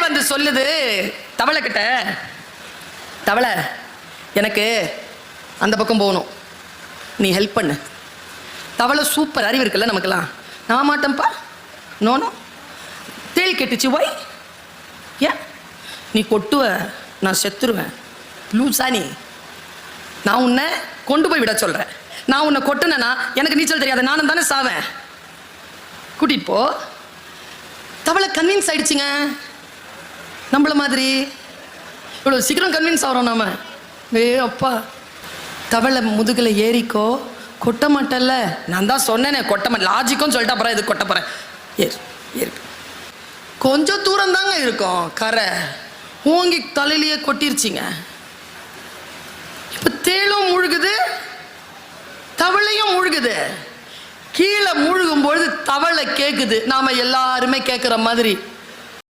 வந்து சொல்லுது தவளை கிட்ட, தவளை எனக்கு அந்த பக்கம் போகணும், நீ ஹெல்ப் பண்ணு. தவளை சூப்பர் அறிவு இருக்குல்ல நமக்கெல்லாம். நான் மாட்டேன்ப்பா, நோனோ. தேள் கெட்டுச்சு, போய் ஏன் நீ கொட்டுவ, நான் செத்துருவேன். லூசா நீ, நான் உன்னை கொண்டு போய் விட சொல்கிறேன். நான் உன்னை கொட்டுனேன்னா எனக்கு நீச்சல் தெரியாது, நானும் தானே சாவேன். கூட்டிட்டு போ. தவளை கன்வின்ஸ் ஆயிடுச்சுங்க. நம்மள மாதிரி இவ்வளோ சீக்கிரம் கன்வின்ஸ் ஆகிறோம் நாம. அப்பா, தவளை முதுகில் ஏறிக்கோ, கொட்ட மாட்டல்ல. நான் தான் சொன்னேனே கொட்ட மாட்டேன், லாஜிக்கும் சொல்லிட்டு அப்புறம் இது கொட்ட போகிறேன். ஏறு. கொஞ்சம் தூரம் தாங்க இருக்கும் கரை, ஓங்கி தலையிலேயே கொட்டிருச்சிங்க. இப்போ தேளும் முழுகுது, தவளையும் முழுகுது. கீழே முழுகும் பொழுது தவளை கேட்குது, நாம எல்லாருமே கேட்குற மாதிரி.